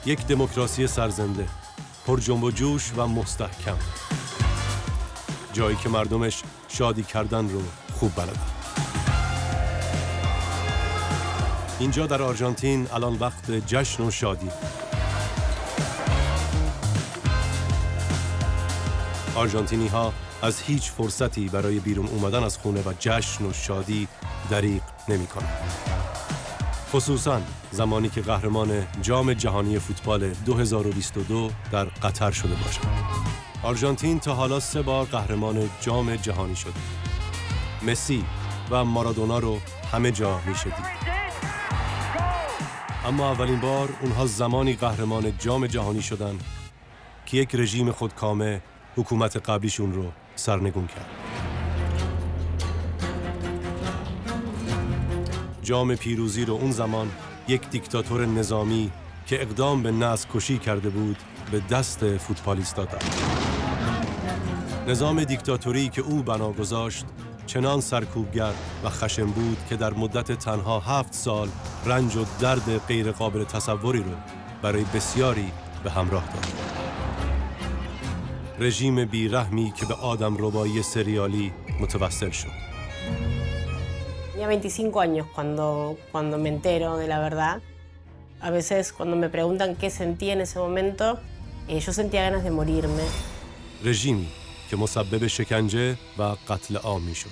یک دموکراسی سرزنده، پر جنب و جوش و مستحکم. جایی که مردمش شادی کردن رو خوب بلدن. اینجا در آرژانتین الان وقت جشن و شادی. آرژانتینی ها از هیچ فرصتی برای بیرون اومدن از خونه و جشن و شادی دریغ نمی کنند. خصوصاً زمانی که قهرمان جام جهانی فوتبال 2022 در قطر شده باشد. آرژانتین تا حالا 3 بار قهرمان جام جهانی شده. مسی و مارادونا رو همه جا میشه دید. اما اولین بار اونها زمانی قهرمان جام جهانی شدن که یک رژیم خودکامه حکومت قبلیشون رو سرنگون کرد. جام پیروزی رو اون زمان یک دیکتاتور نظامی که اقدام به نسل کشی کرده بود به دست فوتبالیستا داد. نظام دیکتاتوری که او بنا گذاشت چنان سرکوبگر و خشن بود که در مدت تنها 7 سال رنج و درد غیر قابل تصوری رو برای بسیاری به همراه داشت. رژیم بیرحمی که به آدم ربایی سریالی متوسل شد. Tenía 25 años cuando me entero de la verdad. A veces cuando me preguntan qué sentía en ese momento, yo sentía ganas de morirme. رژیمی که مسبب شکنجه و قتل عام میشد.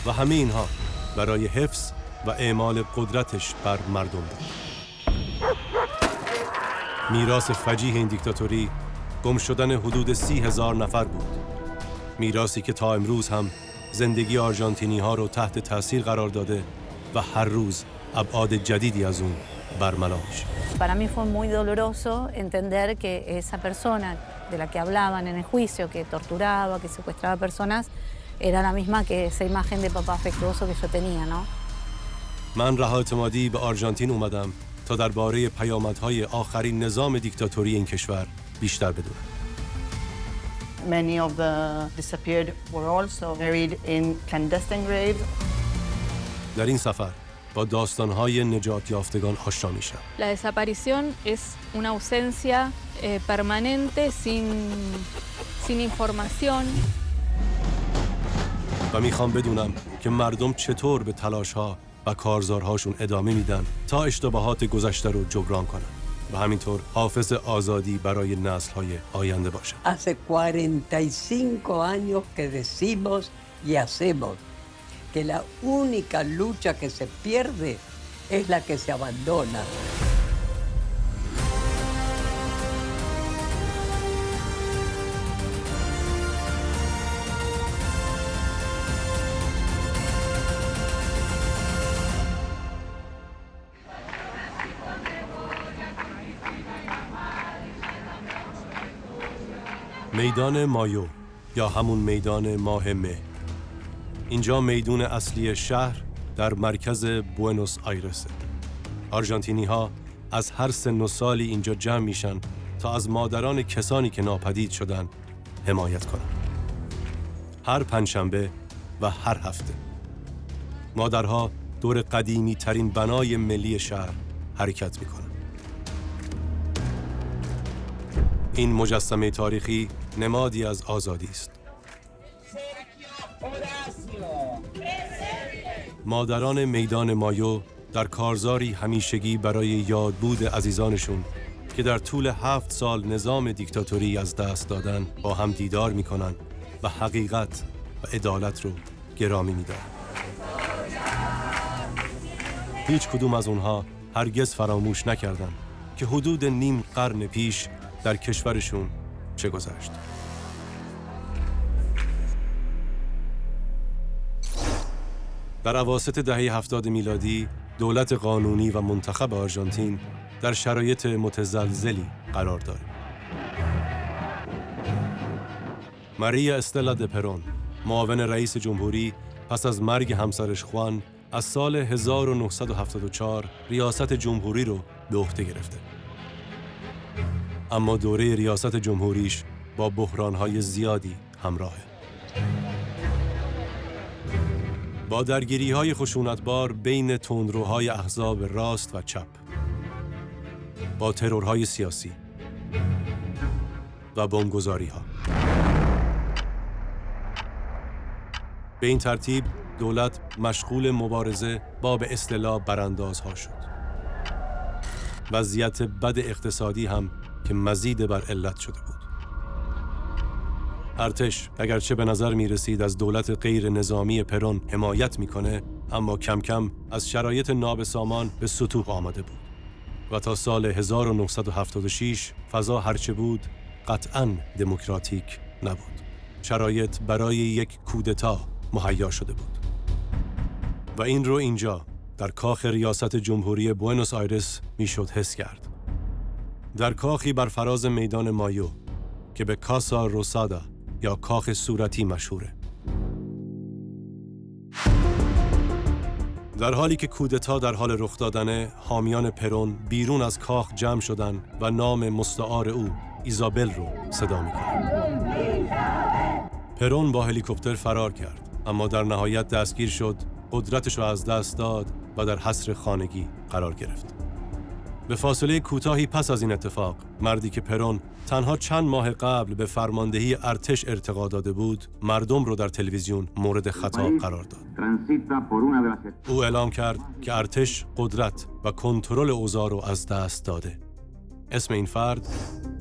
و همه اینها برای حفظ و اعمال قدرتش بر مردم بود. میراث فجیح این دیکتاتوری گم شدن حدود 30,000 نفر بود. میراثی که تا امروز هم زندگی آرژانتینی ها رو تحت تاثیر قرار داده و هر روز ابعاد جدیدی از اون برملا میشه. Para mí fue muy doloroso entender que esa persona de la que hablaban en el juicio, que torturaba, que secuestraba personas, era la misma que esa imagen de papá afectuoso que yo tenía, ¿no? من رها اعتمادی به آرژانتین اومدم تا درباره پیامدهای آخرین نظام دیکتاتوری این کشور بیشتر بدونم. Many of the disappeared were also buried in clandestine graves. در این سفر با داستانهای نجات یافتگان آشنا میشم. La desaparición es una ausencia permanente sin información. و میخوام بدونم که مردم چطور به تلاشها و کارزارهاشون ادامه میدن تا اشتباهات گذشته رو جبران کنن و همینطور حافظ آزادی برای نسل‌های آینده باشه. Hace 45 años que decimos y hacemos que la única lucha que se pierde es la que se abandona. میدان مایو یا همون میدان ماه مه. اینجا میدون اصلی شهر در مرکز بوئنوس آیرسه. آرژانتینی ها از هر سن و سالی اینجا جمع میشن تا از مادران کسانی که ناپدید شدن حمایت کنن. هر پنجشنبه و هر هفته مادرها دور قدیمی ترین بنای ملی شهر حرکت میکنن. این مجسمه تاریخی نمادی از آزادی است. مادران میدان مایو در کارزاری همیشگی برای یادبود عزیزانشون که در طول 7 سال نظام دیکتاتوری از دست دادن با هم دیدار میکنن و حقیقت و عدالت رو گرامی میدارن. هیچ کدوم از اونها هرگز فراموش نکردن که حدود نیم قرن پیش در کشورشون چه گذشت. در اواسط دهه 70 میلادی دولت قانونی و منتخب آرژانتین در شرایط متزلزلی قرار دارد. ماریا استلا دپرون، معاون رئیس جمهوری، پس از مرگ همسرش خوان از سال 1974 ریاست جمهوری رو به عهده گرفته. اما دوره ریاست جمهوریش با بحران‌های زیادی همراهه. با درگیری‌های خشونتبار بین تندروهای احزاب راست و چپ. با ترورهای سیاسی و بمبگذاری‌ها. به این ترتیب دولت مشغول مبارزه با به اصطلاح براندازها شد. وضعیت بد اقتصادی هم که مزید بر علت شده بود. ارتش اگرچه به نظر می رسید از دولت غیر نظامی پرون حمایت میکنه، اما کم کم از شرایط نابسامان به سطوح آمده بود و تا سال 1976 فضا هرچه بود قطعاً دموکراتیک نبود. شرایط برای یک کودتا مهیا شده بود و این رو اینجا در کاخ ریاست جمهوری بوئنوس آیرس میشد حس کرد. در کاخی بر فراز میدان مایو که به کاسا روسادا یا کاخ صورتی مشهوره. در حالی که کودتا در حال رخ دادن، حامیان پرون بیرون از کاخ جمع شدن و نام مستعار او ایزابل رو صدا می‌کنند. پرون با هلیکوپتر فرار کرد، اما در نهایت دستگیر شد، قدرتش را از دست داد و در حصر خانگی قرار گرفت. به فاصله کوتاهی پس از این اتفاق، مردی که پرون تنها چند ماه قبل به فرماندهی ارتش ارتقا داده بود، مردم رو در تلویزیون مورد خطاب قرار داد. او اعلام کرد که ارتش قدرت و کنترل اوضاع رو از دست داده. اسم این فرد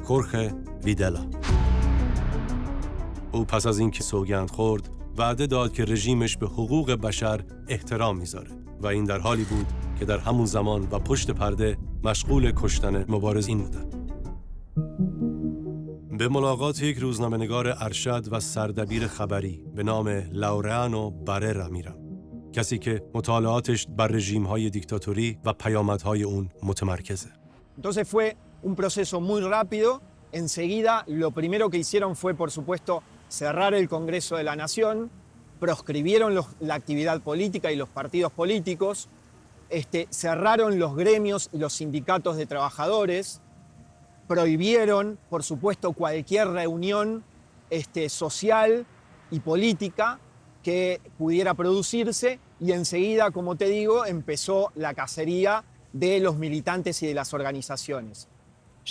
خورخه ویدلا. او پس از اینکه سوگند خورد، وعده داد که رژیمش به حقوق بشر احترام میذاره و این در حالی بود که در همون زمان و پشت پرده مشغول کشتن مبارزین بودن. به ملاقات یک روزنامه‌نگار ارشد و سردبیر خبری به نام لاورانو باررا میرم. کسی که مطالعاتش بر رژیم‌های دیکتاتوری و پیامدهای اون متمرکزه. Entonces fue un proceso muy rápido. Enseguida lo primero que hicieron fue, por supuesto, cerrar el Congreso de la Nación, proscribieron la actividad política y los partidos políticos, cerraron los gremios y los sindicatos de trabajadores, prohibieron, por supuesto, cualquier reunión social y política que pudiera producirse y enseguida, como te digo, empezó la cacería de los militantes y de las organizaciones.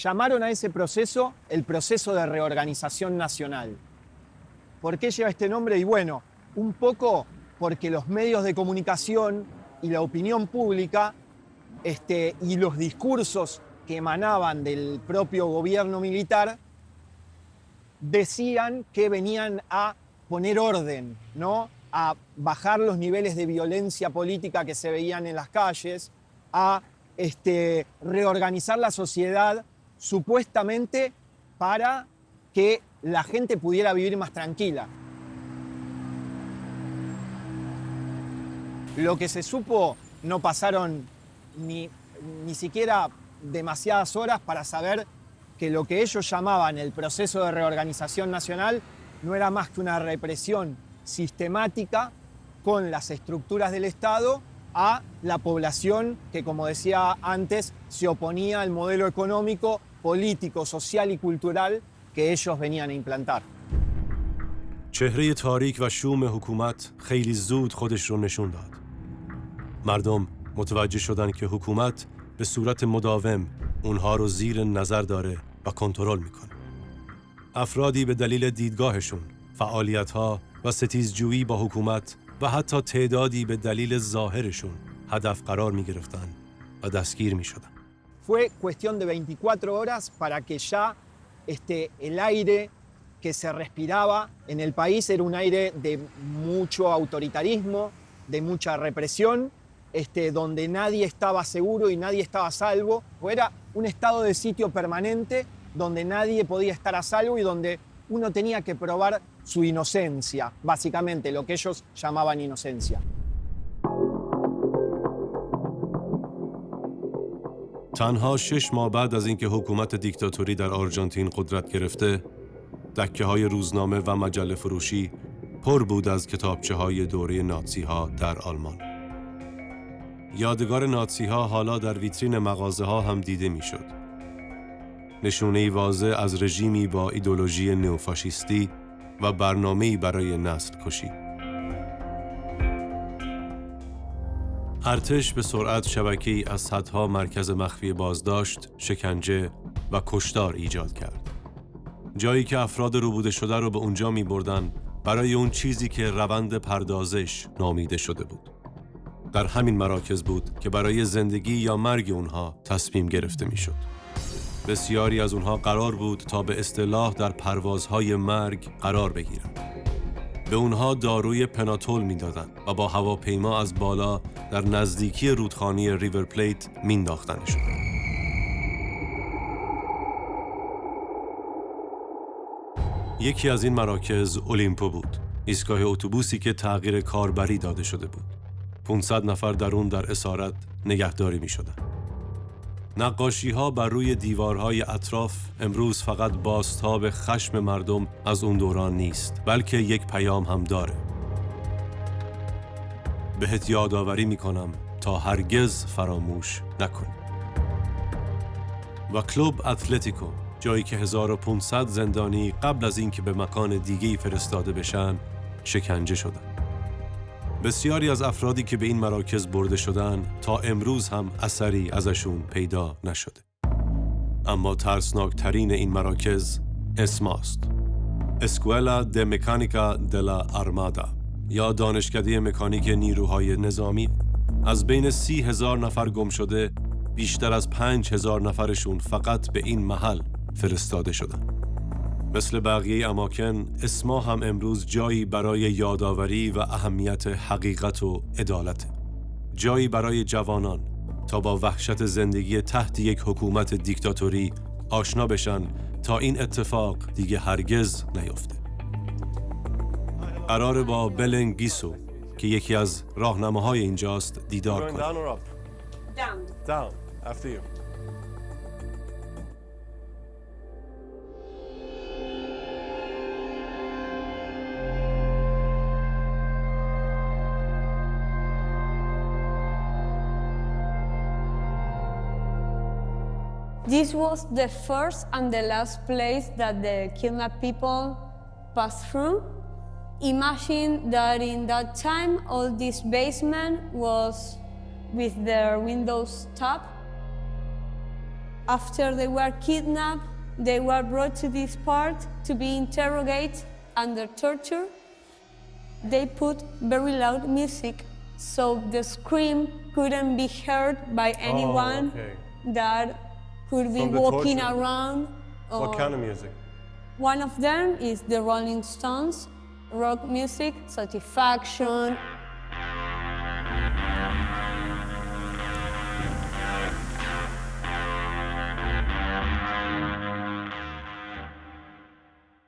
Llamaron a ese proceso el proceso de reorganización nacional. ¿Por qué lleva este nombre? Y bueno, un poco porque los medios de comunicación y la opinión pública y los discursos que emanaban del propio gobierno militar decían que venían a poner orden, ¿no? A bajar los niveles de violencia política que se veían en las calles, a reorganizar la sociedad supuestamente para que la gente pudiera vivir más tranquila. Lo que se supo, no pasaron ni siquiera demasiadas horas para saber que lo que ellos llamaban el proceso de reorganización nacional no era más que una represión sistemática con las estructuras del Estado a la población que, como decía antes, se oponía al modelo económico, político, social y cultural que ellos venían a implantar. چهره تاریک و شوم حکومت خیلی زود خودش رو نشون داد. مردم متوجه شدن که حکومت به صورت مداوم اونها رو زیر نظر داره و کنترل میکنه. افرادی به دلیل دیدگاهشون، فعالیت‌ها و ستیزجویی با حکومت و حتی تعدادی به دلیل ظاهرشون هدف قرار میگرفتن و دستگیر میشدن. Fue cuestión de 24 horas para que ya el aire que se respiraba en el país era un aire de mucho autoritarismo, de mucha represión, donde nadie estaba seguro y nadie estaba a salvo. Era un estado de sitio permanente donde nadie podía estar a salvo y donde uno tenía que probar su inocencia, básicamente lo que ellos llamaban inocencia. تنها 6 ماه بعد از اینکه حکومت دیکتاتوری در آرژانتین قدرت گرفته، دکه‌های روزنامه و مجله فروشی پر بود از کتابچه‌های دوره ناتسی‌ها در آلمان. یادگار ناتسی‌ها حالا در ویترین مغازه‌ها هم دیده می‌شد. نشونه‌ای واضح از رژیمی با ایدئولوژی نئوفاشیستی و برنامه‌ای برای نسل کشی. ارتش به سرعت شبکه‌ای از صدها مرکز مخفی بازداشت، شکنجه و کشتار ایجاد کرد. جایی که افراد روبوده شده رو به اونجا می بردن برای اون چیزی که روند پردازش نامیده شده بود. در همین مراکز بود که برای زندگی یا مرگ اونها تصمیم گرفته می شد. بسیاری از اونها قرار بود تا به اصطلاح در پروازهای مرگ قرار بگیرند. به اونها داروی پناتول میدادن و با هواپیما از بالا در نزدیکی رودخانه ریور پلیت مینداختنشون. یکی از این مراکز اولیمپو بود، ایستگاه اتوبوسی که تغییر کاربری داده شده بود. 500 نفر در اون در اسارت نگهداری میشدن. نقاشی‌ها بر روی دیوارهای اطراف امروز فقط بازتاب خشم مردم از اون دوران نیست، بلکه یک پیام هم داره. بهت یادآوری میکنم تا هرگز فراموش نکنی. و کلوب اتلتیکو، جایی که 1500 زندانی قبل از اینکه به مکان دیگه‌ای فرستاده بشن، شکنجه شدن. بسیاری از افرادی که به این مراکز برده شدن تا امروز هم اثری ازشون پیدا نشده. اما ترسناکترین این مراکز اسماست. اسکوئلا د مکانیکا دلا آرمادا یا دانشکده مکانیک نیروهای نظامی. از بین 30,000 نفر گم شده، بیشتر از 5,000 نفرشون فقط به این محل فرستاده شدن. مثل بقیه اماکن، اسما هم امروز جایی برای یادآوری و اهمیت حقیقت و عدالت. جایی برای جوانان تا با وحشت زندگی تحت یک حکومت دیکتاتوری آشنا بشن تا این اتفاق دیگه هرگز نیفته. قراره با بلن گیسو که یکی از راهنماهای اینجاست دیدار کنیم. Down. After you. This was the first and the last place that the kidnapped people passed through. Imagine that in that time, all this basement was with their windows top. After they were kidnapped, they were brought to this part to be interrogated under torture. They put very loud music, so the scream couldn't be heard by anyone that could be walking around. What kind of music? One of them is the Rolling Stones, rock music, Satisfaction.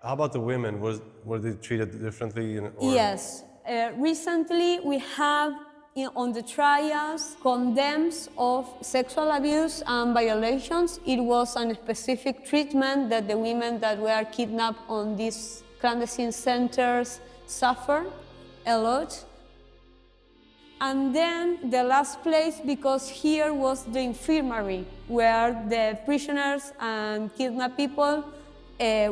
How about the women? Were they treated differently? Yes. Recently, we have on the trials condemns of sexual abuse and violations. It was a specific treatment that the women that were kidnapped on these clandestine centers suffer a lot. And then the last place, because here was the infirmary where the prisoners and kidnapped people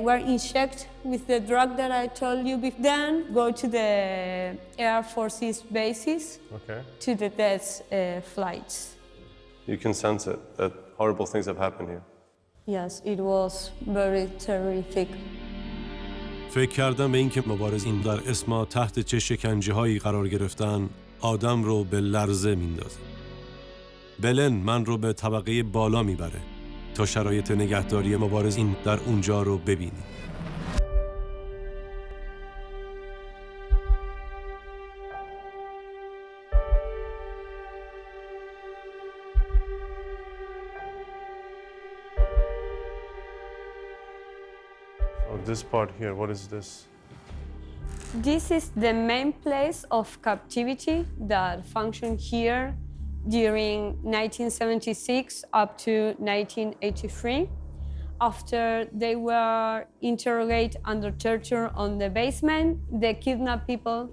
were injected with the drug that I told you before. Then go to the Air Force's bases, to the death flights. You can sense it, that horrible things have happened here. Yes, it was very terrific. فکر کردم به این که مبارزین در اسما تحت چه شکنجه‌هایی قرار گرفتن آدم رو به لرزه میندازه. بلن من رو به طبقه بالا میبره تا شرایط نگهداری مبارزین در اونجا رو ببینیم. So this part here, what is this? This is the main place of captivity that functioned here during 1976 up to 1983. After they were interrogated under torture on the basement, the kidnapped people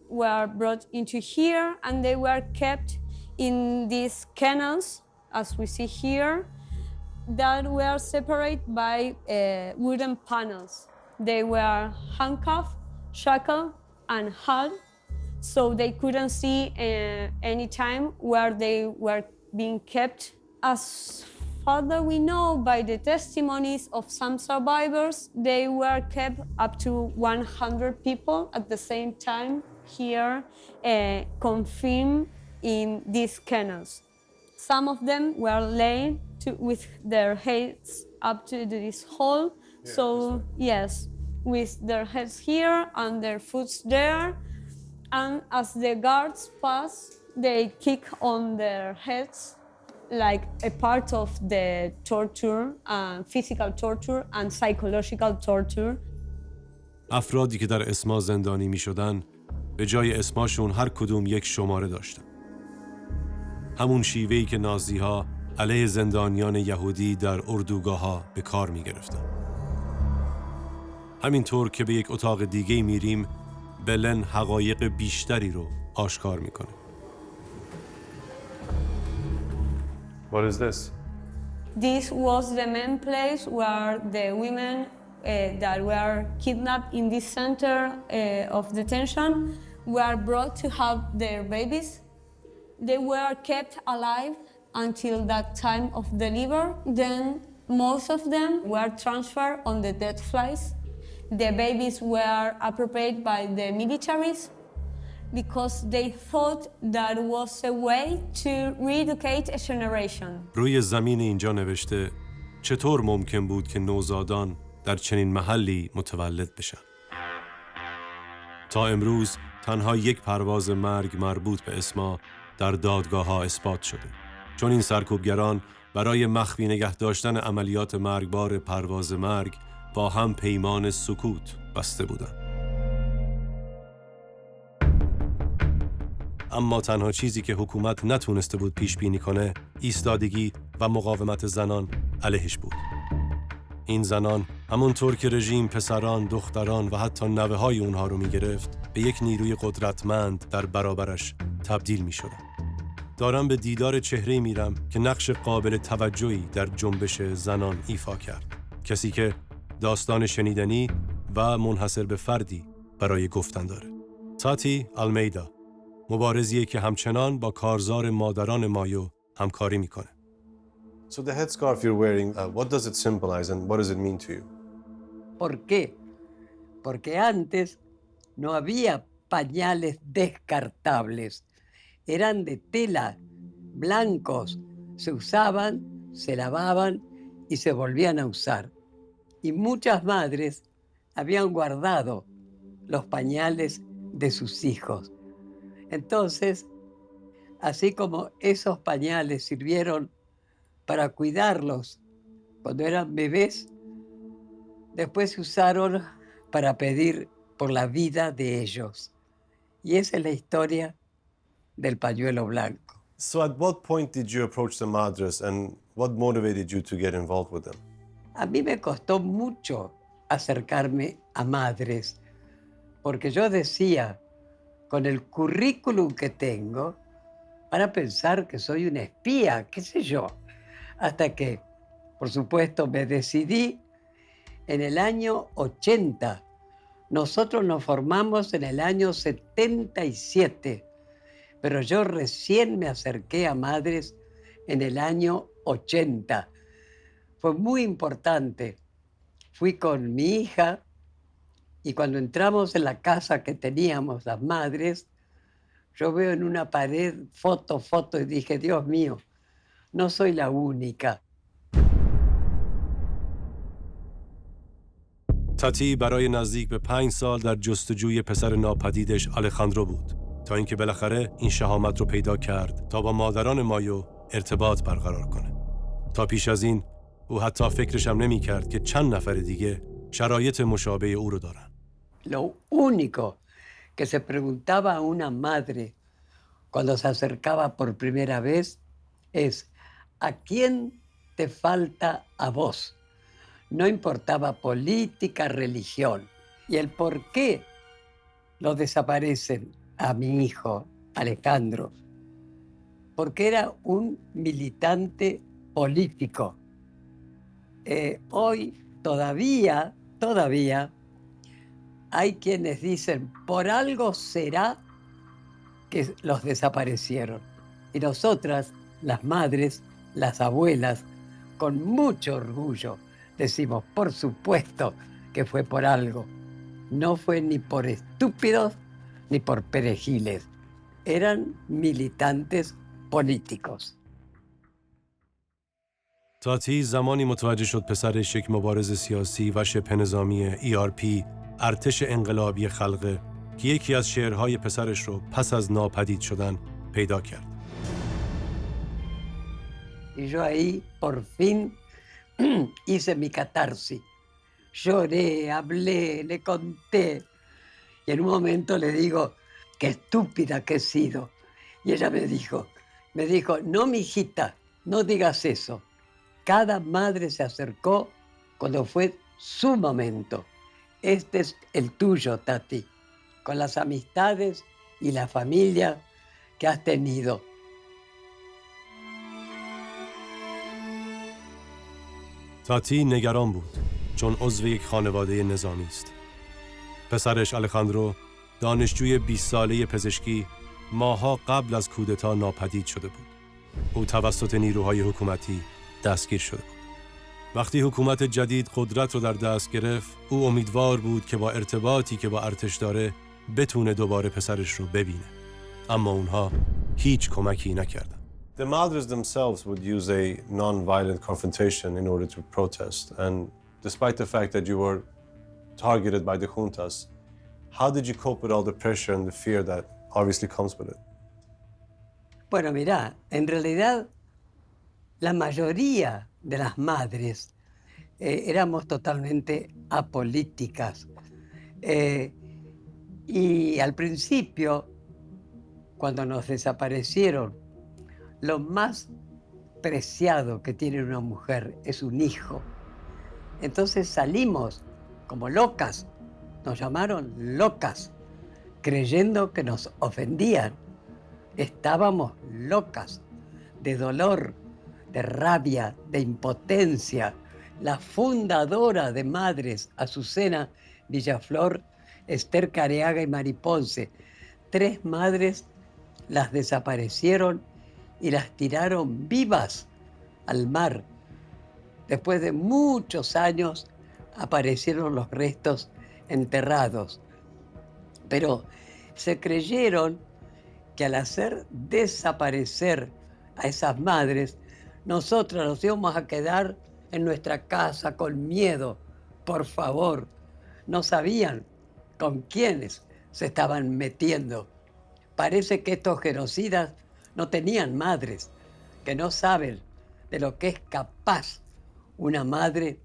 were brought into here and they were kept in these kennels, as we see here, that were separated by wooden panels. They were handcuffed, shackled, and held so they couldn't see any time where they were being kept. As far as we know by the testimonies of some survivors, they were kept up to 100 people at the same time here, confined in these kennels. Some of them were laid with their heads up to this hole. Yeah, so yes, with their heads here and their foot there. And as the guards pass, they kick on their heads like a part of the torture, physical torture and psychological torture. افرادی که در اسما زندانی می شدن به جای اسماشون هر کدوم یک شماره داشتن. همون شیوهی که نازی‌ها علیه زندانیان یهودی در اردوگاه‌ها به کار می گرفتن. همینطور که به یک اتاق دیگه میریم، بلن حقایق بیشتری رو آشکار میکنه. What is this? This was the main place where the women that were kidnapped in this center of detention were brought to have their babies. They were kept alive until that time of delivery. Then most of them were transferred on the dead flights. The babies were appropriated by the militaries because they thought that was a way to re-educate a generation. روی زمین اینجا نوشته چطور ممکن بود که نوزادان در چنین محلی متولد بشن؟ تا امروز تنها یک پرواز مرگ مربوط به اسما در دادگاه‌ها اثبات شده. چون این سرکوبگران برای مخفی نگه داشتن عملیات مرگبار پرواز مرگ با هم پیمان سکوت بسته بودند. اما تنها چیزی که حکومت نتونسته بود پیش بینی کنه ایستادگی و مقاومت زنان علیهش بود. این زنان همونطور که رژیم پسران، دختران و حتی نوه‌های اونها رو می‌گرفت به یک نیروی قدرتمند در برابرش تبدیل می‌شدن. دارم به دیدار چهره‌ای میرم که نقش قابل توجهی در جنبش زنان ایفا کرد. کسی که داستان شنیدنی و منحصر به فردی برای گفتن داره. تاتی آلمیدا، مبارزیه که همچنان با کارزار مادران مایو همکاری میکنه. So the headscarf you're wearing, what does it symbolize and what does it mean to you? ¿Por qué? Porque antes no había pañales descartables. Eran de tela, blancos, se usaban, se lavaban y se volvían a usar. Y muchas madres habían guardado los pañales de sus hijos. Entonces, así como esos pañales sirvieron para cuidarlos cuando eran bebés, después se usaron para pedir por la vida de ellos. Y esa es la historia del pañuelo blanco. So at what point did you approach the madres and what motivated you to get involved with them? A mí me costó mucho acercarme a madres, porque yo decía, con el currículum que tengo, van a pensar que soy una espía, qué sé yo. Hasta que, por supuesto, me decidí en el año 80. Nosotros nos formamos en el año 77, pero yo recién me acerqué a madres en el año 80. Fue muy importante. Fui con mi hija y cuando entramos en la casa que teníamos las madres, yo veo en una pared foto y dije, Dios mío, no soy la única. تاتی برای نزدیک به 5 سال در جستجوی پسر ناپدیدش آلخاندرو بود تا اینکه بالاخره این شهامت رو پیدا کرد تا با مادران مایو ارتباط برقرار کنه. تا پیش از این او حتی فکرش هم نمی کرد که چند نفر دیگه شرایط مشابه او رو دارن. Lo único que se preguntaba a una madre cuando se acercaba por primera vez es ¿a quién te falta a vos? No importaba política, religión. Y el por qué lo desaparecen a mi hijo, Alejandro, porque era un militante político. Hoy todavía hay quienes dicen, por algo será que los desaparecieron. Y nosotras, las madres, las abuelas, con mucho orgullo, decimos, por supuesto que fue por algo. No fue ni por estúpidos ni por perejiles. Eran militantes políticos. تاتی زمانی متوجه شد پسرش یک مبارز سیاسی و شبه نظامی ERP ارتش انقلابی خلقه که یکی از شعرهای پسرش رو پس از ناپدید شدن پیدا کرد. Y yo ahí, por fin, hice mi catarsis. Lloré, hablé, le conté. Y en un momento le digo, qué estúpida que he sido. Y ella me dijo, no, mijita, no digas eso. Cada madre se acercó cuando fue su momento. Este es el tuyo, Tati, con las amistades y la familia que has tenido. تاتی نگران بود چون عضو یک خانواده نظامی است. پسرش الخاندرو دانشجوی 20 ساله پزشکی ماه‌ها قبل از کودتا ناپدید شده بود. او توسط نیروهای حکومتی دستگیر شده بود. وقتی حکومت جدید قدرت رو در دست گرفت، او امیدوار بود که با ارتباطی که با ارتش داره بتونه دوباره پسرش رو ببینه. اما اونها هیچ کمکی نکردن. The Madres themselves would use a non-violent confrontation in order to protest. And despite the fact that you were targeted by the juntas, how did you cope with all the pressure and the fear that obviously comes with it? Bueno, mirá, en realidad la mayoría de las madres éramos totalmente apolíticas. Y al principio, cuando nos desaparecieron, lo más preciado que tiene una mujer es un hijo. Entonces salimos como locas, nos llamaron locas, creyendo que nos ofendían. Estábamos locas de dolor, de rabia, de impotencia. La fundadora de Madres, Azucena Villaflor, Esther Careaga y Mari Ponce, 3 madres las desaparecieron y las tiraron vivas al mar. Después de muchos años aparecieron los restos enterrados. Pero se creyeron que al hacer desaparecer a esas madres, nosotras nos íbamos a quedar en nuestra casa con miedo. Por favor, no sabían con quiénes se estaban metiendo. Parece que estos genocidas no tenían madres, que no saben de lo que es capaz una madre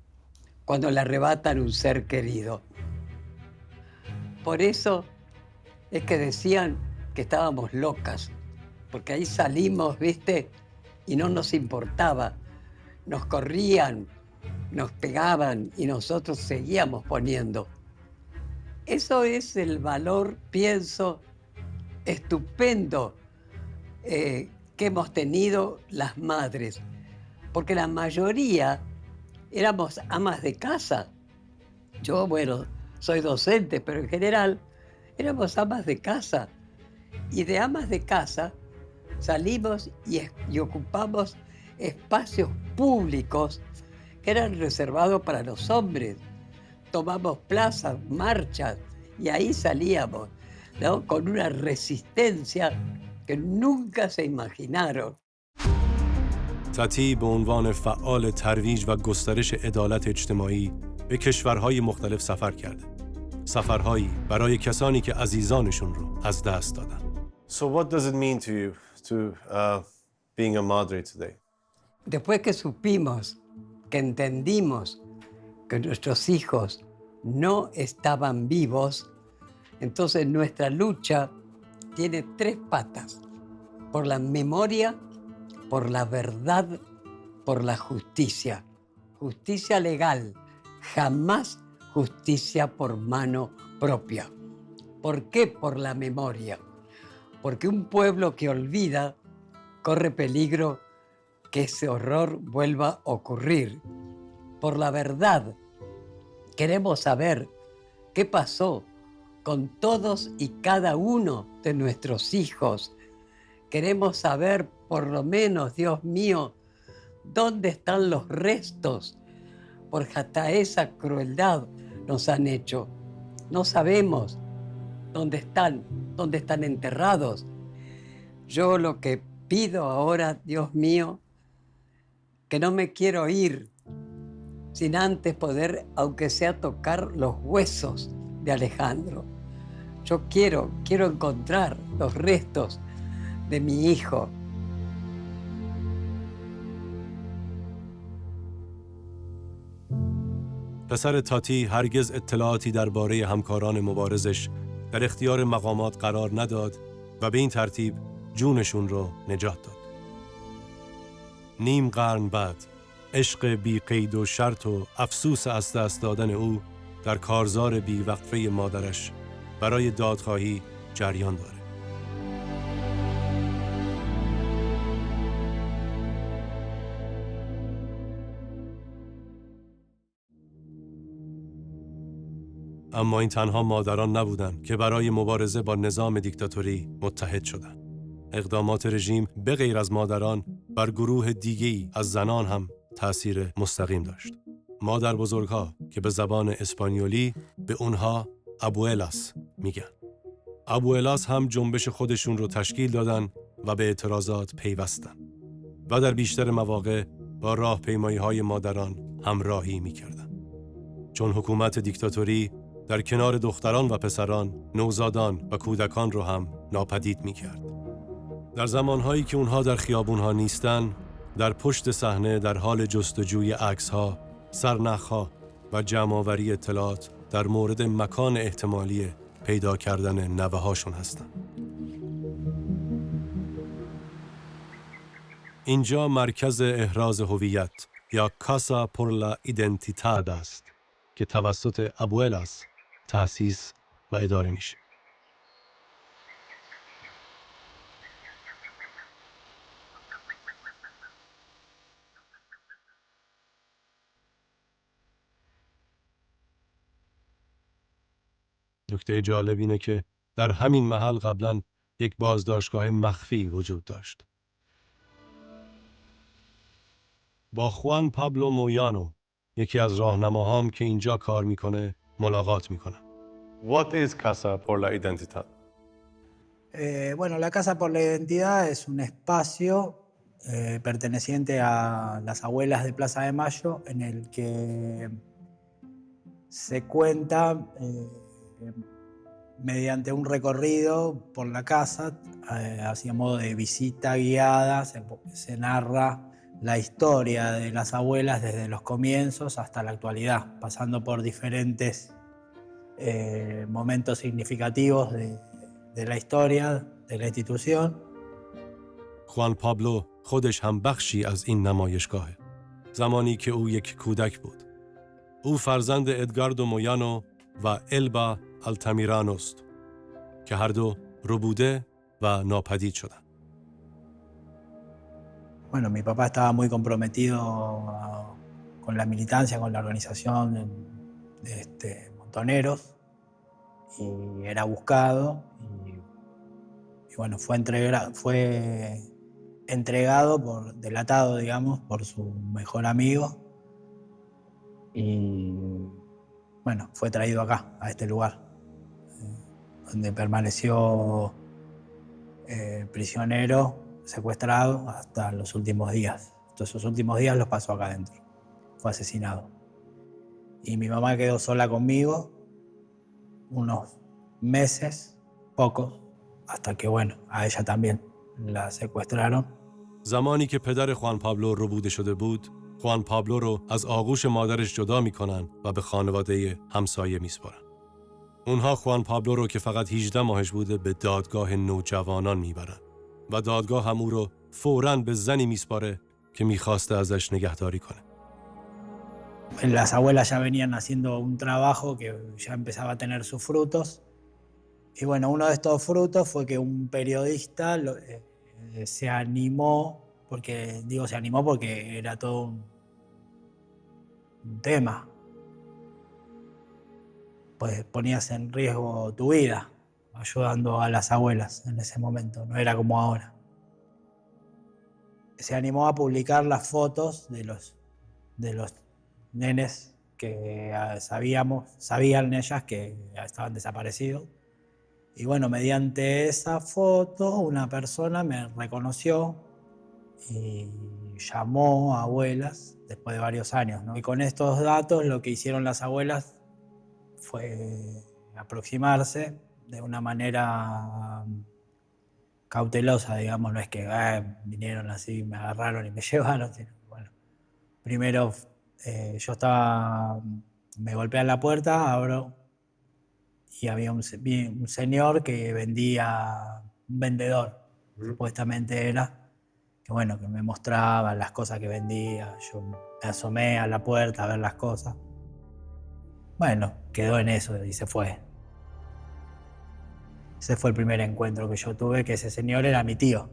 cuando le arrebatan un ser querido. Por eso es que decían que estábamos locas, porque ahí salimos, ¿viste? Y no nos importaba. Nos corrían, nos pegaban y nosotros seguíamos poniendo. Eso es el valor, pienso, estupendo que hemos tenido las madres, porque la mayoría éramos amas de casa. Yo, bueno, soy docente, pero en general éramos amas de casa. Y de amas de casa salimos y ocupamos espacios públicos que eran reservados para los hombres. Tomamos plazas, marchas, y ahí salíamos, ¿no? Con una resistencia que nunca se imaginaron. تاتی به عنوان فعال ترویج و گسترش عدالت اجتماعی به کشورهای مختلف سفر کرده. سفرهایی برای کسانی که عزیزانشون رو از دست دادن. So what does it mean to you being a madre today? Después que supimos, que entendimos que nuestros hijos no estaban vivos, entonces nuestra lucha tiene 3 patas: por la memoria, por la verdad, por la justicia. Justicia legal, jamás justicia por mano propia. ¿Por qué por la memoria? Porque un pueblo que olvida corre peligro que ese horror vuelva a ocurrir. Por la verdad, queremos saber qué pasó con todos y cada uno de nuestros hijos. Queremos saber, por lo menos, Dios mío, dónde están los restos, porque hasta esa crueldad nos han hecho. No sabemos dónde están enterrados. Yo lo que pido ahora, Dios mío, que no me quiero ir sin antes poder, aunque sea, tocar los huesos de Alejandro. Yo quiero encontrar los restos de mi hijo. پسر تاتی هرگز اطلاعاتی درباره همکاران مبارزش در اختیار مقامات قرار نداد و به این ترتیب جونشون رو نجات داد. نیم قرن بعد عشق بی قید و شرط و افسوس از دست دادن او در کارزار بی وقفه مادرش برای دادخواهی جریان داره. اما این تنها مادران نبودند که برای مبارزه با نظام دیکتاتوری متحد شدند. اقدامات رژیم به غیر از مادران بر گروه دیگه‌ای از زنان هم تأثیر مستقیم داشت. مادر بزرگها که به زبان اسپانیولی به اونها ابوئلاس میگن. ابوئلاس هم جنبش خودشون رو تشکیل دادن و به اعتراضات پیوستن و در بیشتر مواقع با راهپیمایی‌های مادران همراهی میکردن. چون حکومت دیکتاتوری در کنار دختران و پسران، نوزادان و کودکان رو هم ناپدید میکرد. در زمانهایی که اونها در خیابونها نیستن، در پشت صحنه در حال جستجوی عکس‌ها، سرنخ‌ها و جمع‌آوری اطلاعات در مورد مکان احتمالی پیدا کردن نوه‌هاشون هستن. اینجا مرکز احراز هویت یا کاسا پر لا ایدنتیتاد است که توسط ابوئلاس تأسیس و اداره میشه. نکته جالب اینه که در همین محل قبلا یک بازداشتگاه مخفی وجود داشت. با خوان پابلو مویانو، یکی از راهنماهام که اینجا کار میکنه، ملاقات میکنم. What is Casa por la Identidad? Bueno, la Casa por la Identidad es un espacio perteneciente a las abuelas de Plaza de Mayo en el que se cuenta mediante un recorrido por la casa, así a modo de visita guiada, se narra la historia de las abuelas desde los comienzos hasta la actualidad, pasando por diferentes momentos significativos de la historia de la institución. خوان پابلو خودش هم بخشی از این نمایشگاهه. زمانی که او یک کودک بود. او فرزند ادگاردو مویانو و البا التامیرانوست که هر دو ربوده و ناپدید شدند. Bueno, mi papá estaba muy comprometido con la militancia, con la organización de montoneros y era buscado y bueno, fue entregado, delatado, digamos, por su mejor amigo y bueno, fue traído acá, a este lugar, donde permaneció prisionero, secuestrado hasta los últimos días. Entonces, esos últimos días los pasó acá adentro. Fue asesinado. Y mi mamá quedó sola conmigo unos meses, pocos, hasta que, bueno, a ella también la secuestraron. زمانی که پدر خوان پابلو ربوده شده بود، خوان پابلو رو از آغوش مادرش جدا میکنن و به خانواده همسایه میسپارن. اونها خوان پابلو رو که فقط 18 ماهش بوده به دادگاه نوجوانان میبرن و دادگاه هم او رو فوراً به زنی میسپاره که میخواسته ازش نگهداری کنه. Las abuelas ya venían haciendo un trabajo que ya empezaba a tener sus frutos. Y bueno, uno de estos frutos fue que un periodista se animó, se animó porque era todo un tema. pues ponías en riesgo tu vida ayudando a las abuelas en ese momento, no era como ahora. Se animó a publicar las fotos de los nenes que sabían ellas que estaban desaparecidos. Y bueno, mediante esa foto una persona me reconoció y llamó a abuelas después de varios años, ¿no? Y con estos datos lo que hicieron las abuelas fue aproximarse de una manera cautelosa, digamos, no es que vinieron así, me agarraron y me llevaron, sino, bueno, primero me golpean la puerta, abro y había un señor que vendía, un vendedor, supuestamente era, que bueno, que me mostraba las cosas que vendía, yo me asomé a la puerta a ver las cosas. Bueno, quedó en eso y se fue. Ese fue el primer encuentro que yo tuve, que ese señor era mi tío.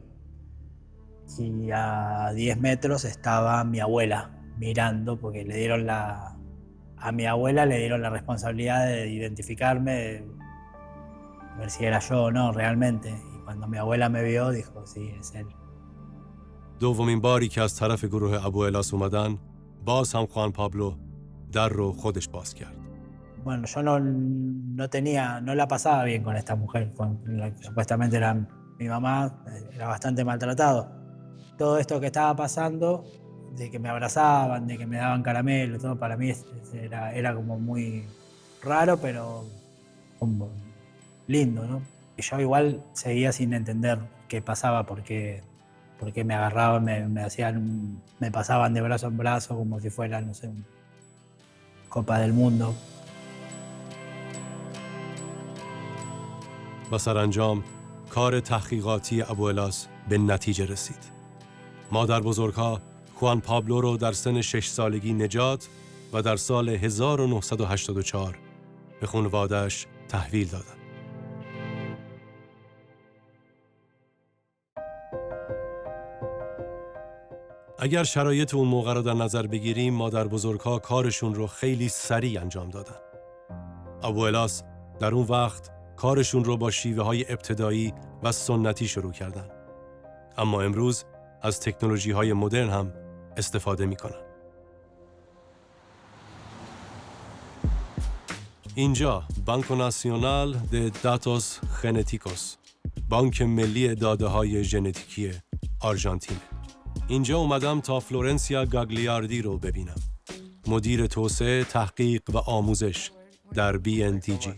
Y a 10 metros estaba mi abuela mirando, porque a mi abuela le dieron la responsabilidad de identificarme, de ver si era yo o no realmente. Y cuando mi abuela me vio, dijo, sí, es él. دومین باری که از طرف گروه ابوالاس اومدن، باز هم خوان پابلو در رو خودش باز کرد. Bueno, yo no la pasaba bien con esta mujer, con la que supuestamente era mi mamá, era bastante maltratado. Todo esto que estaba pasando, de que me abrazaban, de que me daban caramelo, todo para mí era como muy raro, pero como lindo, ¿no? Y yo igual seguía sin entender qué pasaba, por qué me agarraban, me pasaban de brazo en brazo como si fuera, no sé, una Copa del Mundo. و سرانجام کار تحقیقاتی ابوالاس به نتیجه رسید. مادر بزرگها خوان پابلو رو در سن 6 سالگی نجات و در سال 1984 به خانواده‌اش تحویل دادند. اگر شرایط اون موقع رو در نظر بگیریم، مادر بزرگها کارشون رو خیلی سریع انجام دادن. ابوالاس در اون وقت کارشون رو با شیوه‌های ابتدایی و سنتی شروع کردن. اما امروز از تکنولوژی‌های مدرن هم استفاده می‌کنن. اینجا بانکو ناسیونال د داتوس ژنتیکوس، بانک ملی داده‌های ژنتیکی آرژانتین. اینجا اومدم تا فلورنسیا گاگلیاردی رو ببینم، مدیر توسعه، تحقیق و آموزش در BNTG.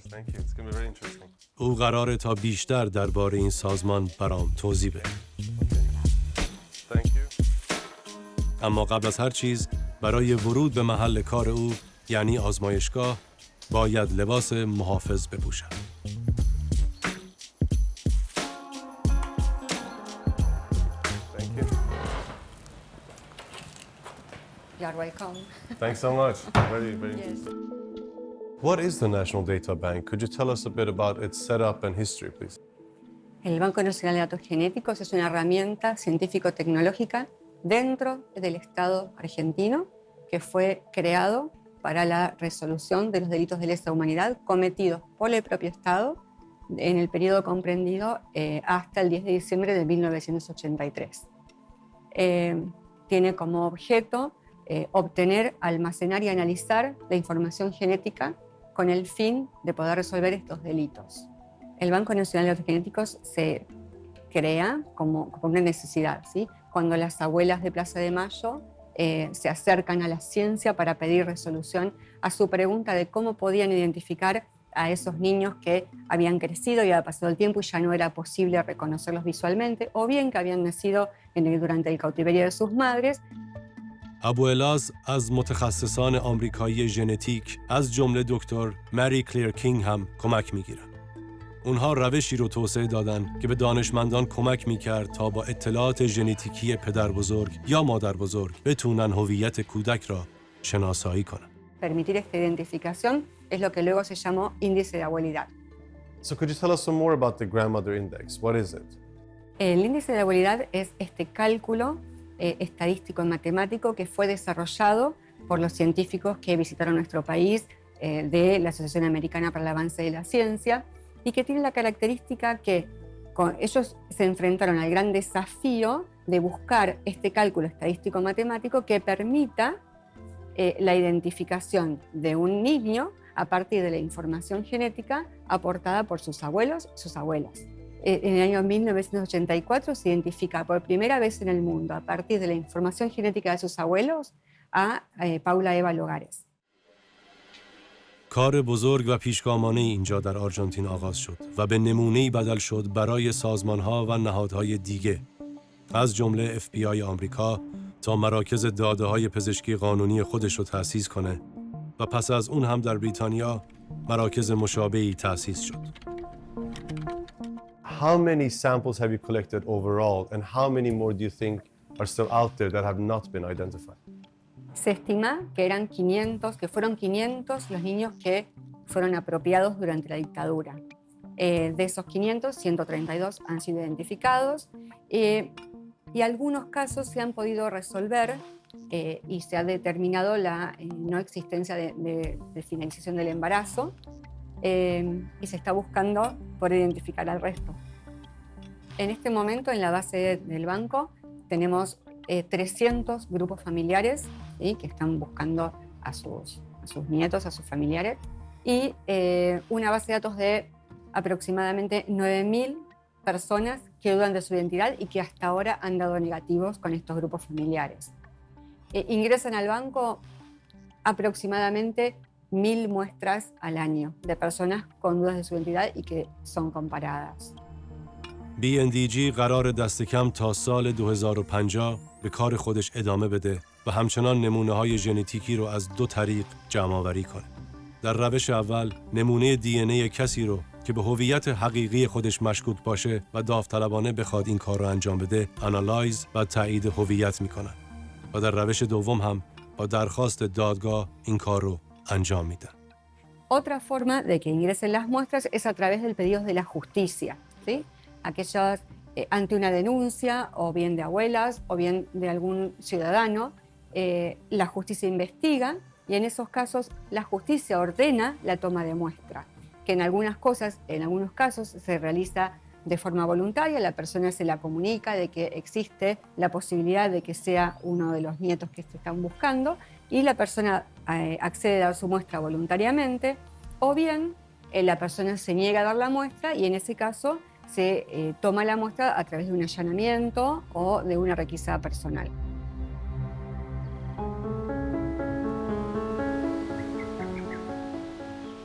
او قراره تا بیشتر درباره این سازمان برام توضیح بده. اما قبل از هر چیز برای ورود به محل کار او، یعنی آزمایشگاه، باید لباس محافظ بپوشم. You're welcome. Thanks so much. Very, very Yes. What is the National Data Bank? Could you tell us a bit about its setup and history, please? El Banco Nacional de Datos Genéticos es una herramienta científico-tecnológica dentro del Estado argentino que fue creado para la resolución de los delitos de lesa humanidad cometidos por el propio Estado en el periodo comprendido hasta el 10 de diciembre de 1983. Tiene como objeto obtener, almacenar y analizar la información genética con el fin de poder resolver estos delitos. El Banco Nacional de Datos Genéticos se crea como una necesidad, ¿sí? Cuando las abuelas de Plaza de Mayo se acercan a la ciencia para pedir resolución a su pregunta de cómo podían identificar a esos niños que habían crecido y había pasado el tiempo y ya no era posible reconocerlos visualmente, o bien que habían nacido durante el cautiverio de sus madres. ابوالاس از متخصصان آمریکایی ژنتیک از جمله دکتر مری کلیر کینگ هم کمک می‌گیرن. اونها روشی رو توسعه دادن که به دانشمندان کمک می‌کرد تا با اطلاعات ژنتیکی پدر بزرگ یا مادر بزرگ بتونن هویت کودک را شناسایی کنن. Permitir esta identificación es lo que luego se llamó índice de abuelidad. So could you tell us some more about the Grandmother Index? What is it? El índice de abuelidad es este cálculo estadístico y matemático que fue desarrollado por los científicos que visitaron nuestro país de la Asociación Americana para el Avance de la Ciencia, y que tiene la característica que ellos se enfrentaron al gran desafío de buscar este cálculo estadístico-matemático que permita la identificación de un niño a partir de la información genética aportada por sus abuelos y sus abuelas. En el año 1984 se identifica por primera vez en el mundo, a partir de la información genética de sus abuelos, a Paula Eva Logares. کار بزرگ و پیشگامانه اینجا در آرژانتین آغاز شد و به نمونه‌ای بدل شد برای سازمان‌ها و نهادهای دیگه، از جمله FBI آمریکا تا مراکز داده‌های پزشکی قانونی خودش رو تأسیس کنه و پس از اون هم در بریتانیا مراکز مشابهی تأسیس شد. How many samples have you collected overall, and how many more do you think are still out there that have not been identified? Se estima que eran 500, que fueron 500 los niños que fueron apropiados durante la dictadura. De esos 500, 132 han sido identificados y algunos casos se han podido resolver y se ha determinado la no existencia de finalización del embarazo y se está buscando por identificar al resto. En este momento, en la base del banco, tenemos 300 grupos familiares, ¿sí?, que están buscando a sus nietos, a sus familiares, y una base de datos de aproximadamente 9.000 personas que dudan de su identidad y que hasta ahora han dado negativos con estos grupos familiares. Ingresan al banco aproximadamente 1.000 muestras al año de personas con dudas de su identidad y que son comparadas. BNDG قرار دست کم تا سال 2050 به کار خودش ادامه بده و همچنان نمونه‌های ژنتیکی رو از 2 طریق جمع‌آوری کنه. در روش اول نمونه DNA کسی رو که به هویت حقیقی خودش مشکوک باشه و داوطلبانه بخواد این کار رو انجام بده، آنالایز و تایید هویت میکنن. و در روش دوم هم با درخواست دادگاه این کار رو انجام میدن. Otra forma de que ingresen las muestras es a través del pedido de la justicia, ¿sí? Aquellas ante una denuncia, o bien de abuelas, o bien de algún ciudadano, la justicia investiga y en esos casos la justicia ordena la toma de muestra, que en algunos casos se realiza de forma voluntaria, la persona se la comunica de que existe la posibilidad de que sea uno de los nietos que se están buscando y la persona accede a dar su muestra voluntariamente, o bien la persona se niega a dar la muestra y en ese caso se toma la muestra a través de un allanamiento o de una requisa personal.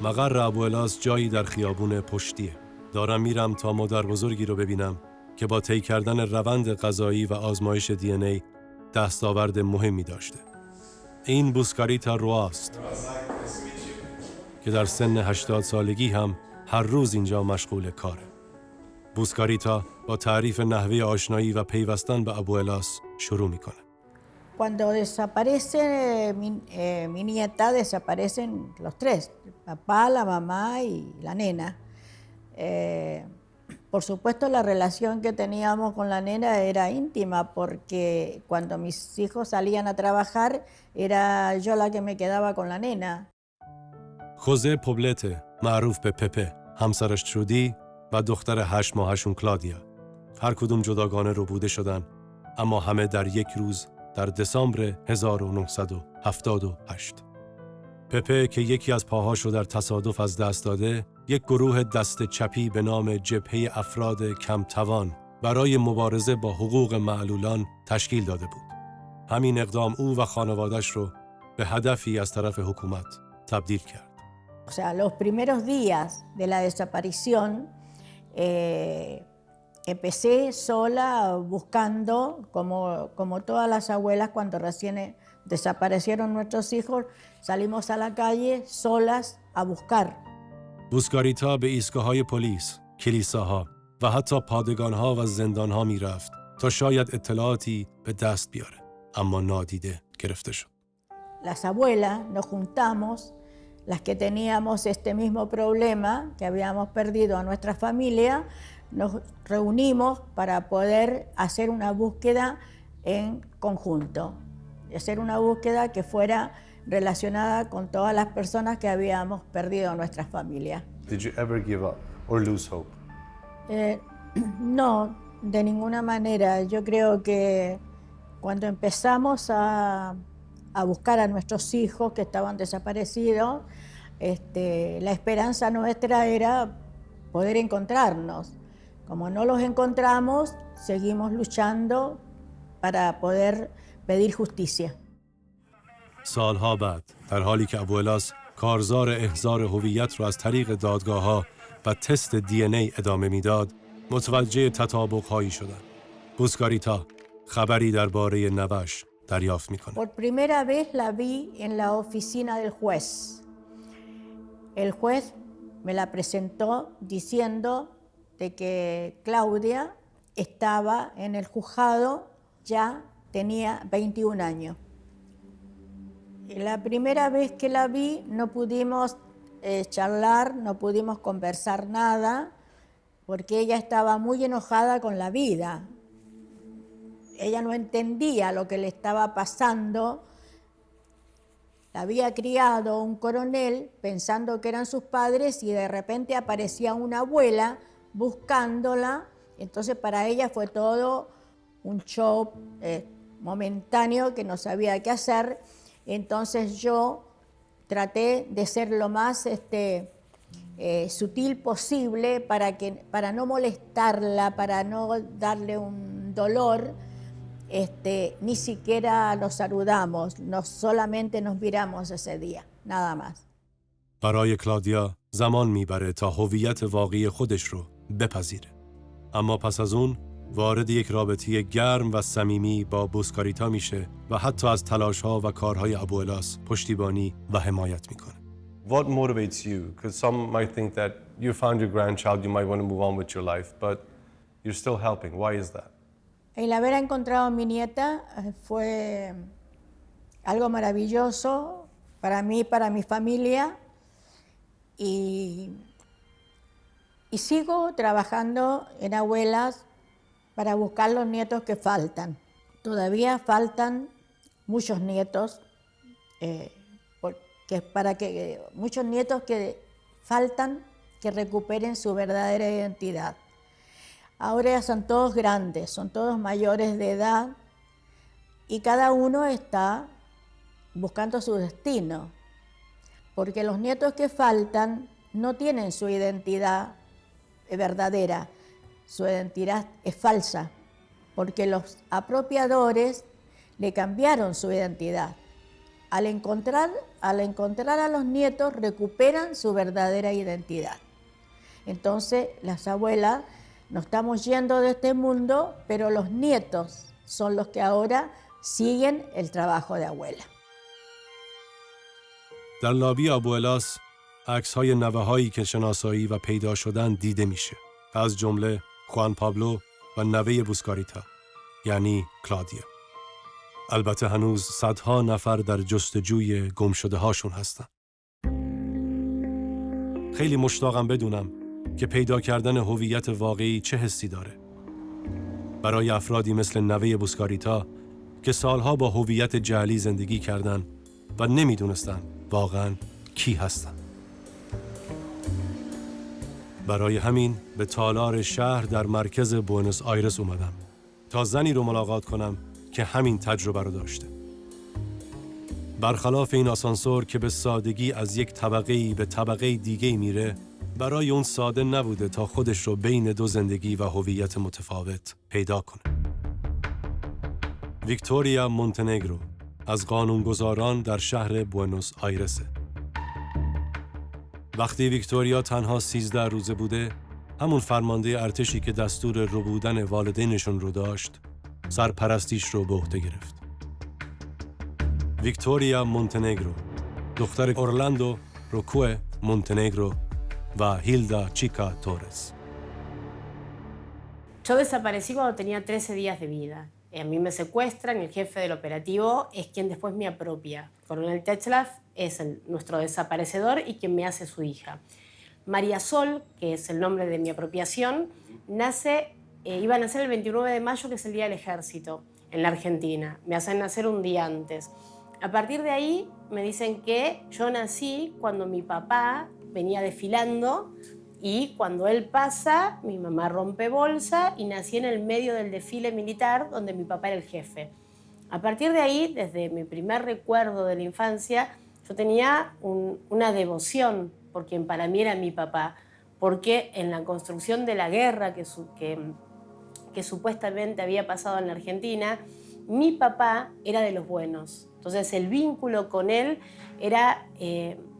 مقر ابوالاس جایی در خیابون پشتیه. دارم میرم تا مادر بزرگی رو ببینم که با طی کردن روند قضایی و آزمایش DNA دستاورد مهمی داشته. این بوسکاریتا رواست که در سن 80 سالگی هم هر روز اینجا مشغول کاره. بوسکاریتا با تعریف نحوه آشنایی و پیوستن به ابوالاس شروع میکنه. Cuando desaparece mi nieta, desaparecen los tres, el papá, la mamá y la nena. Por supuesto, la relación que teníamos con la nena era íntima porque cuando mis hijos salían a trabajar, era yo la que me quedaba con la nena. خوزه پوبلته، معروف به پپه، همسرش ترودی و دختر 8 ماهشون کلادیا. هر کدوم جداگانه رو بوده شدن، اما همه در یک روز در دسامبر 1978. پپه که یکی از پاهاش رو در تصادف از دست داده، یک گروه دست چپی به نام جبهه افراد کم توان برای مبارزه با حقوق معلولان تشکیل داده بود. همین اقدام او و خانواده‌اش رو به هدفی از طرف حکومت تبدیل کرد. O sea, los primeros días de la desaparición, empecé sola buscando, como todas las abuelas, cuando recién desaparecieron nuestros hijos, salimos a la calle solas a buscar. بوسکاریتا به ایستگاه‌های پلیس، کلیساها و حتی پادگان‌ها و زندان‌ها می‌رفت تا شاید اطلاعاتی به دست بیاره، اما نادیده گرفته شد. Las abuelas nos juntamos, las que teníamos este mismo problema, que habíamos perdido a nuestra familia, nos reunimos para poder hacer una búsqueda en conjunto, hacer una búsqueda que fuera relacionada con todas las personas que habíamos perdido en nuestra familia. Did you ever give up or lose hope? No, de ninguna manera. Yo creo que cuando empezamos a buscar a nuestros hijos que estaban desaparecidos, la esperanza nuestra era poder encontrarnos. Como no los encontramos, seguimos luchando para poder pedir justicia. سالها بعد در حالی که ابوالاس کارزار احضار هویت را از طریق دادگاه‌ها و تست دی ان ای ادامه میداد، متوجه تطابق‌هایی شدند. بوسکاریتا خبری درباره نوش دریافت می‌کند. Por primera vez la vi en la oficina del juez. El juez me la presentó diciendo de que Claudia estaba en el juzgado, ya tenía 21 años. La primera vez que la vi no pudimos charlar, no pudimos conversar nada, porque ella estaba muy enojada con la vida. Ella no entendía lo que le estaba pasando. La había criado un coronel pensando que eran sus padres y de repente aparecía una abuela buscándola. Entonces para ella fue todo un shock momentáneo que no sabía qué hacer. Entonces yo traté de ser lo más sutil posible para no molestarla, para no darle un dolor. Ni siquiera nos saludamos, solamente nos miramos ese día, nada más. برای کلادیا زمان میبره تا هویت واقعی خودش رو بپذیره. اما پس از اون وارد یک رابطه گرم و صمیمی با بوسکاریتا میشه و حتی از تلاش‌ها و کارهای ابوالاس پشتیبانی و حمایت میکنه. What motivates you? Because some might think that you found your grandchild, you might want to move on with your life, but you're still helping. Why is that? El haber encontrado a mi nieta fue algo maravilloso para mí, para mi familia, y sigo trabajando en abuelas para buscar los nietos que faltan. Todavía faltan muchos nietos, muchos nietos que faltan que recuperen su verdadera identidad. Ahora ya son todos grandes, son todos mayores de edad y cada uno está buscando su destino, porque los nietos que faltan no tienen su identidad verdadera, su identidad es falsa, porque los apropiadores le cambiaron su identidad. Al encontrar a los nietos recuperan su verdadera identidad. Entonces las abuelas nos estamos yendo de este mundo, pero los nietos son los que ahora siguen el trabajo de abuela. در لابی ابوالاس عکس‌های نوه‌هایی که شناسایی و پیدا شدن دیده میشه. از جمله خوان پابلو و نوه بوسکاریتا، یعنی کلادیا. البته هنوز صدها نفر در جستجوی گمشده هاشون هستن. خیلی مشتاقم بدونم که پیدا کردن هویت واقعی چه حسی داره. برای افرادی مثل نوه بوسکاریتا که سالها با هویت جعلی زندگی کردن و نمیدونستن واقعاً کی هستن. برای همین به تالار شهر در مرکز بوئنوس آیرس اومدم تا زنی رو ملاقات کنم که همین تجربه رو داشته. برخلاف این آسانسور که به سادگی از یک طبقه‌ای به طبقه دیگه میره، برای اون ساده نبوده تا خودش رو بین دو زندگی و هویت متفاوت پیدا کنه. ویکتوریا مونتنگرو از قانونگذاران در شهر بوئنوس آیرسه. وقتی ویکتوریا تنها 13 روزه بوده، همون فرمانده ارتشی که دستور ربودن والدینشون رو داشت، سرپرستیش رو به عهده گرفت. ویکتوریا مونتنگرو، دختر اورلاندو روکوه مونتنگرو و هیلدا چیکا تورس. Yo desaparecí cuando tenía 13 días de vida. A mí me secuestran, el jefe del operativo es quien después me apropia. Coronel Techlav es nuestro desaparecedor y quien me hace su hija. María Sol, que es el nombre de mi apropiación, iba a nacer el 29 de mayo, que es el Día del Ejército, en la Argentina. Me hacen nacer un día antes. A partir de ahí me dicen que yo nací cuando mi papá venía desfilando y cuando él pasa, mi mamá rompe bolsa y nací en el medio del desfile militar donde mi papá era el jefe. A partir de ahí, desde mi primer recuerdo de la infancia, yo tenía una devoción por quien para mí era mi papá, porque en la construcción de la guerra que supuestamente había pasado en la Argentina, mi papá era de los buenos. Entonces el vínculo con él era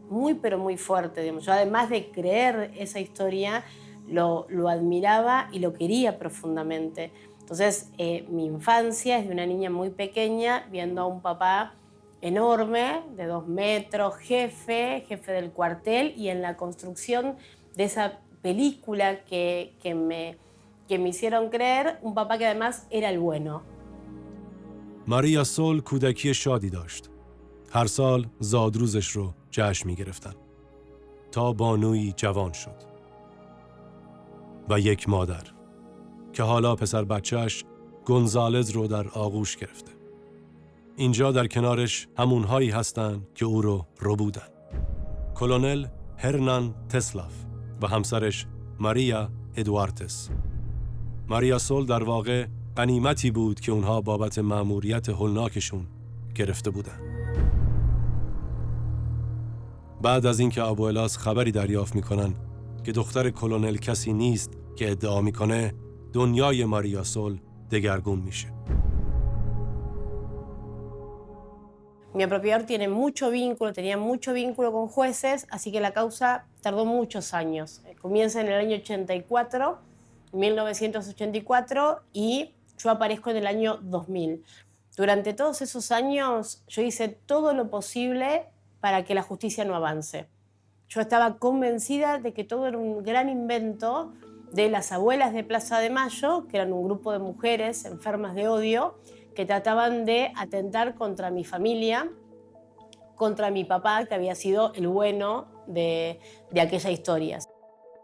muy pero muy fuerte. Digamos. Yo además de creer esa historia, lo admiraba y lo quería profundamente. Entonces mi infancia es de una niña muy pequeña viendo a un papá enorme, de 2 metros, jefe del cuartel, y en la construcción de esa película que me hicieron creer, un papá que además era el bueno. ماریا سول کودکی شادی داشت. هر سال زادروزش رو جشن می‌گرفتن تا بانویی جوان شد. و یک مادر که حالا پسر بچه‌اش گونزالز رو در آغوش گرفته. اینجا در کنارش همونهایی هستن که او رو ربودن. کلونل هرنان تسلاف و همسرش ماریا ادواردس. ماریا سول در واقع غنیمتی بود که اونها بابت مأموریت هولناکشون گرفته بودن. بعد از اینکه ابوالاس خبری دریافت میکنن که دختر کلونل کسی نیست که ادعا میکنه، دنیای ماریا سول دگرگون میشه. Mi apropiador tenía mucho vínculo con jueces, así que la causa tardó muchos años. Comienza en el año 84, 1984, y yo aparezco en el año 2000. Durante todos esos años yo hice todo lo posible para que la justicia no avance. Yo estaba convencida de que todo era un gran invento de las abuelas de Plaza de Mayo, que eran un grupo de mujeres enfermas de odio, que trataban de atentar contra mi familia, contra mi papá, que había sido el bueno de aquella historia.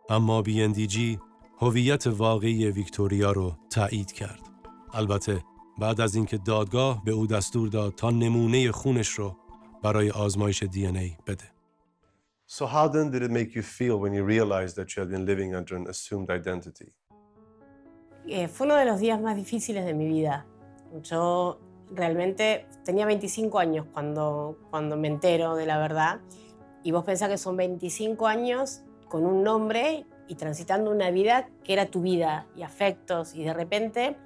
اما BNDG هویت واقعی ویکتوریا رو تایید کرد. البته بعد از اینکه دادگاه به او دستور داد تا نمونه خونش رو برای آزمایش DNA بده. So how then did it make you feel when you realized that you had been living under an assumed identity? Fue uno de los días más difíciles de mi vida. Yo realmente tenía 25 años cuando me entero de la verdad, y vos pensás que son 25 años con un nombre y transitando una vida que era tu vida y afectos, y de repente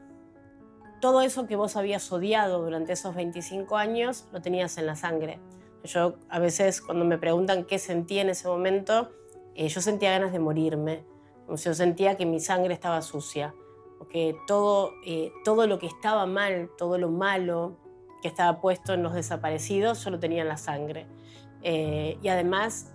todo eso que vos habías odiado durante esos 25 años lo tenías en la sangre. Yo a veces cuando me preguntan qué sentí en ese momento, yo sentía ganas de morirme. Yo sentía que mi sangre estaba sucia, porque todo lo que estaba mal, todo lo malo que estaba puesto en los desaparecidos, yo lo tenía en la sangre. Y además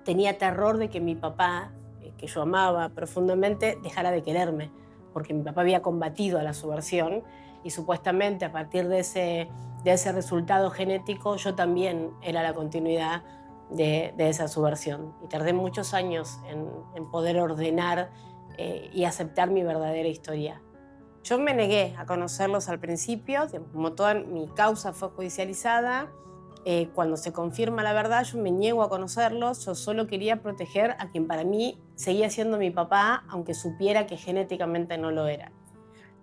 tenía terror de que mi papá, que yo amaba profundamente, dejara de quererme, porque mi papá había combatido a la subversión y supuestamente a partir de ese resultado genético yo también era la continuidad de esa subversión. Y tardé muchos años en poder ordenar y aceptar mi verdadera historia. Yo me negué a conocerlos al principio, como toda mi causa fue judicializada. Cuando se confirma la verdad, yo me niego a conocerlos. Yo solo quería proteger a quien para mí seguía siendo mi papá, aunque supiera que genéticamente no lo era.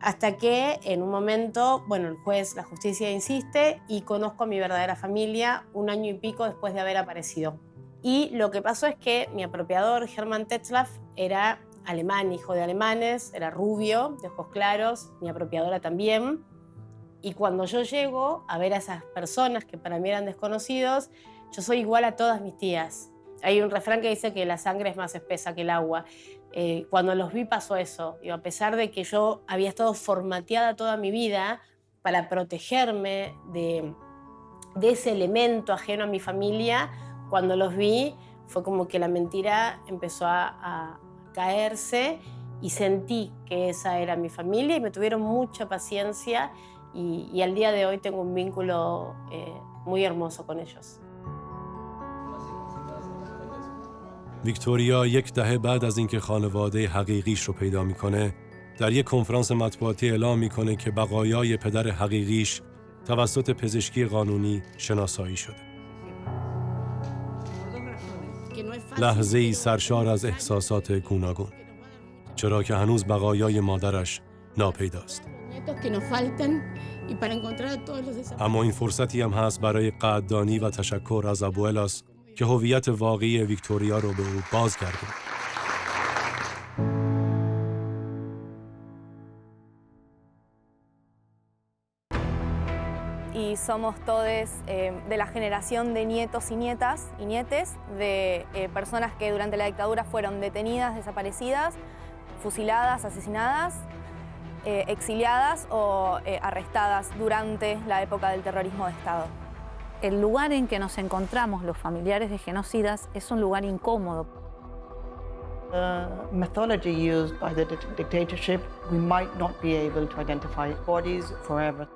Hasta que en un momento, el juez, la justicia insiste y conozco a mi verdadera familia 1 año y pico después de haber aparecido. Y lo que pasó es que mi apropiador, Hermann Tetzlaff, era alemán, hijo de alemanes, era rubio, de ojos claros, mi apropiadora también. Y cuando yo llego a ver a esas personas que para mí eran desconocidos, yo soy igual a todas mis tías. Hay un refrán que dice que la sangre es más espesa que el agua. Cuando los vi pasó eso. A pesar de que yo había estado formateada toda mi vida para protegerme de ese elemento ajeno a mi familia, cuando los vi fue como que la mentira empezó a caerse y sentí que esa era mi familia y me tuvieron mucha paciencia. Y al día de hoy tengo un vínculo muy hermoso con ellos. ویکتوریا 10 دهه بعد از اینکه خانواده حقیقیش رو پیدا میکنه، در یک کنفرانس مطبوعاتی اعلام میکنه که بقایای پدر حقیقیش توسط پزشکی قانونی شناسایی شده. لحظه‌ای سرشار از احساسات گوناگون، چرا که هنوز بقایای مادرش ناپیداست. اما این فرصتی هم هست برای قدردانی و تشکر از ابوئلاس که هویت واقعی ویکتوریا رو به او بازگرداند. Y somos todos de la generación de nietos y nietas y nietes de personas que durante la dictadura fueron detenidas, desaparecidas, fusiladas, asesinadas, exiliadas o arrestadas durante la época del terrorismo de Estado. El lugar en que nos encontramos los familiares de genocidas es un lugar incómodo. The methodology used by the dictatorship, we might not be able to identify bodies forever.